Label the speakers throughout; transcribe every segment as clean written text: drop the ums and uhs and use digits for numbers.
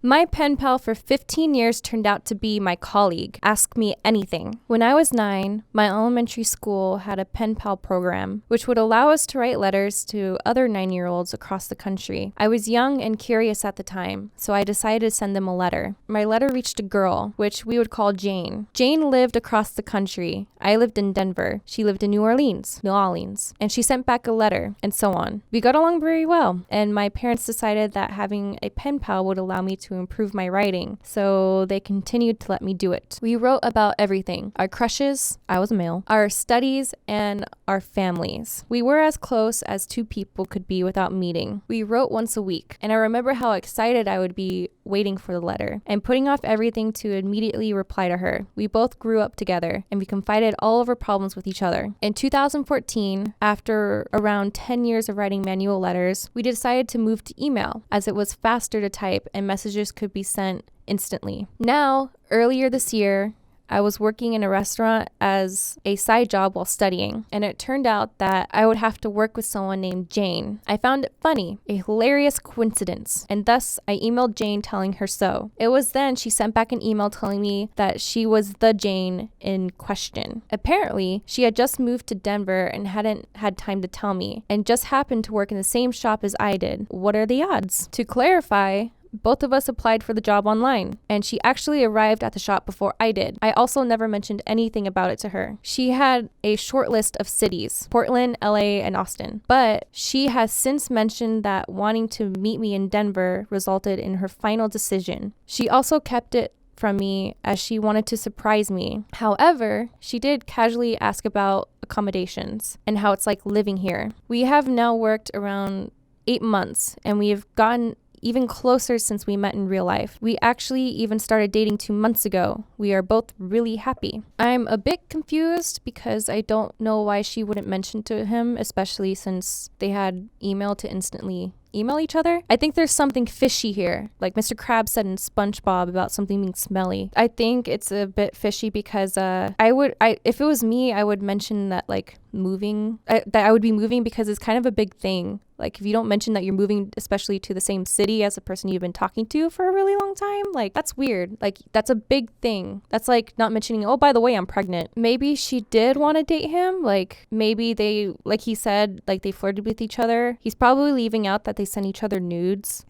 Speaker 1: My pen pal for 15 years turned out to be my colleague. Ask me anything. When I was 9, my elementary school had a pen pal program, which would allow us to write letters to other 9-year-olds across the country. I was young and curious at the time, so I decided to send them a letter. My letter reached a girl, which we would call Jane. Jane lived across the country. I lived in Denver. She lived in New Orleans, and she sent back a letter, and so on. We got along very well, and my parents decided that having a pen pal would allow me to improve my writing, so they continued to let me do it. We wrote about everything: our crushes, I was a male, our studies, and our families. We were as close as two people could be without meeting. We wrote once a week, and I remember how excited I would be waiting for the letter and putting off everything to immediately reply to her. We both grew up together, and we confided all of our problems with each other. In 2014, after around 10 years of writing manual letters, we decided to move to email, as it was faster to type and messages could be sent instantly. Now, earlier this year, I was working in a restaurant as a side job while studying, and it turned out that I would have to work with someone named Jane. I found it funny, a hilarious coincidence, and thus I emailed Jane telling her so. It was then she sent back an email telling me that she was the Jane in question. Apparently, she had just moved to Denver and hadn't had time to tell me, and just happened to work in the same shop as I did. What are the odds? To clarify, both of us applied for the job online, and she actually arrived at the shop before I did. I also never mentioned anything about it to her. She had a short list of cities: Portland, LA, and Austin. But she has since mentioned that wanting to meet me in Denver resulted in her final decision. She also kept it from me as she wanted to surprise me. However, she did casually ask about accommodations and how it's like living here. We have now worked around 8 months, and we have gotten even closer since we met in real life. We actually even started dating 2 months ago. We are both really happy. I'm a bit confused because I don't know why she wouldn't mention to him, especially since they had email to instantly email each other. I think there's something fishy here, like Mr. Krabs said in SpongeBob about something being smelly. I think it's a bit fishy because if it was me, I would mention that like that I would be moving, because it's kind of a big thing. Like, if you don't mention that you're moving, especially to the same city as the person you've been talking to for a really long time, like, that's weird. Like, that's a big thing. That's like not mentioning, oh, by the way, I'm pregnant. Maybe she did want to date him. Like, maybe they, like he said, like they flirted with each other. He's probably leaving out that they sent each other nudes.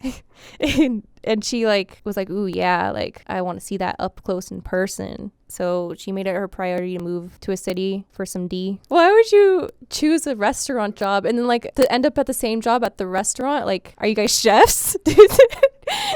Speaker 1: And she like was like, ooh, yeah, like I want to see that up close in person. So she made it her priority to move to a city for some D. Why would you choose a restaurant job and then like to end up at the same job at the restaurant? Like, are you guys chefs?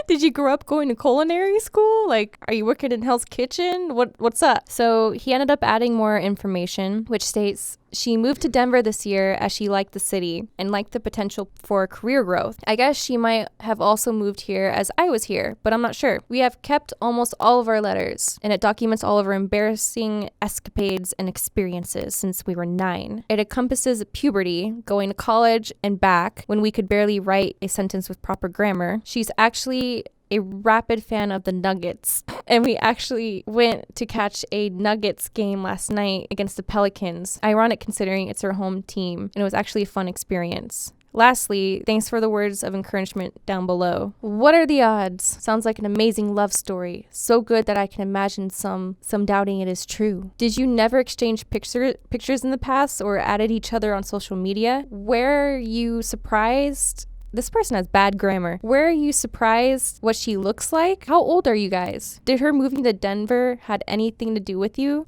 Speaker 1: Did you grow up going to culinary school? Like, are you working in Hell's Kitchen? What's up? So he ended up adding more information, which states she moved to Denver this year as she liked the city and liked the potential for career growth. I guess she might have also moved here as I was here, but I'm not sure. We have kept almost all of our letters, and it documents all of our embarrassing escapades and experiences since we were 9. It encompasses puberty, going to college and back when we could barely write a sentence with proper grammar. She's actually a rabid fan of the Nuggets, and we actually went to catch a Nuggets game last night against the Pelicans. Ironic considering it's her home team, and it was actually a fun experience. Lastly, thanks for the words of encouragement down below. What are the odds? Sounds like an amazing love story. So good that I can imagine some doubting it is true. Did you never exchange pictures in the past or added each other on social media? Were you surprised? This person has bad grammar. Were you surprised what she looks like? How old are you guys? Did her moving to Denver had anything to do with you?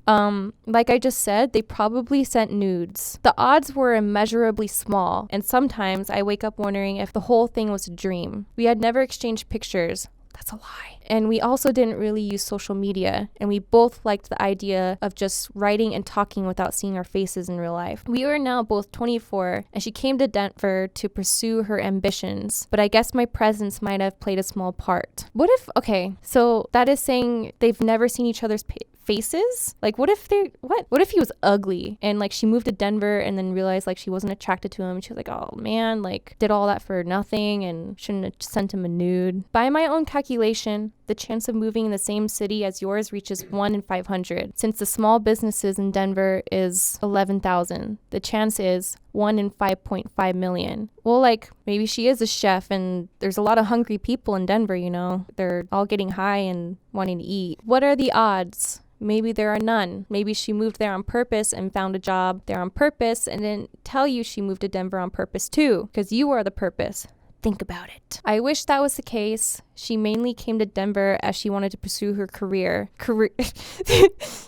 Speaker 1: Like I just said, they probably sent nudes. The odds were immeasurably small, and sometimes I wake up wondering if the whole thing was a dream. We had never exchanged pictures. That's a lie. And we also didn't really use social media, and we both liked the idea of just writing and talking without seeing our faces in real life. We are now both 24, and she came to Denver to pursue her ambitions, but I guess my presence might have played a small part. What if, okay, so that is saying they've never seen each other's faces? Like, what if he was ugly and like she moved to Denver and then realized like she wasn't attracted to him and she was like, oh man, like did all that for nothing and shouldn't have sent him a nude. By my own calculation, the chance of moving in the same city as yours reaches 1 in 500. Since the small businesses in Denver is 11,000, the chance is 1 in 5.5 million. Well, like maybe she is a chef and there's a lot of hungry people in Denver, you know. They're all getting high and wanting to eat. What are the odds? Maybe there are none. Maybe she moved there on purpose and found a job there on purpose and didn't tell you she moved to Denver on purpose too, because you are the purpose. Think about it. I wish that was the case. She mainly came to Denver as she wanted to pursue her career.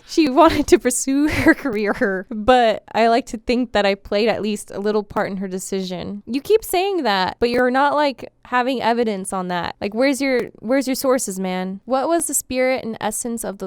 Speaker 1: She wanted to pursue her career, but I like to think that I played at least a little part in her decision. You keep saying that, but you're not like having evidence on that. Like, where's your sources, man? What was the spirit and essence of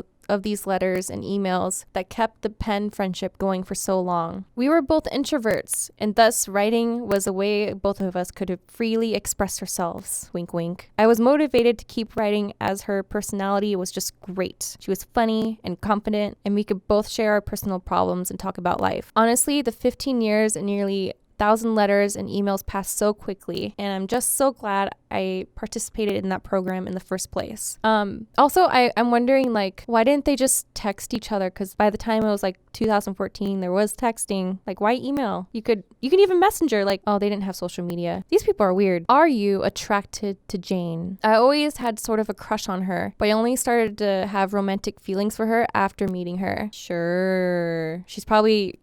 Speaker 1: these letters and emails that kept the pen friendship going for so long? We were both introverts, and thus writing was a way both of us could freely express ourselves. Wink, wink. I was motivated to keep writing as her personality was just great. She was funny and confident, and we could both share our personal problems and talk about life. Honestly, the 15 years and nearly 1,000 letters and emails passed so quickly, and I'm just so glad I participated in that program in the first place. Also, I'm wondering, like, why didn't they just text each other? Because by the time it was like 2014, there was texting. Like, why email? You can even messenger. Like, oh, they didn't have social media. These people are weird. Are you attracted to Jane? I always had sort of a crush on her, but I only started to have romantic feelings for her after meeting her. Sure.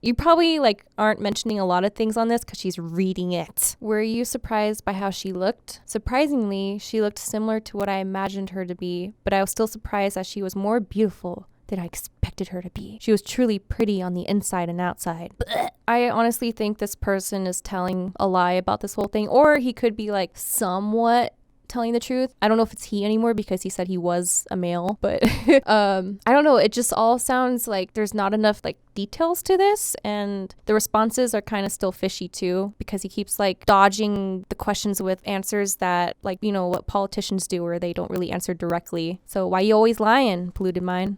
Speaker 1: You probably like aren't mentioning a lot of things on this because she's reading it. Were you surprised by how she looked? Surprisingly, she looked similar to what I imagined her to be, but I was still surprised that she was more beautiful than I expected her to be. She was truly pretty on the inside and outside. Blech. I honestly think this person is telling a lie about this whole thing, or he could be like somewhat telling the truth. I don't know if it's he anymore because he said he was a male, but I don't know. It just all sounds like there's not enough like details to this, and the responses are kind of still fishy too because he keeps like dodging the questions with answers that, like, you know, what politicians do where they don't really answer directly. So why you always lying? Polluted mind.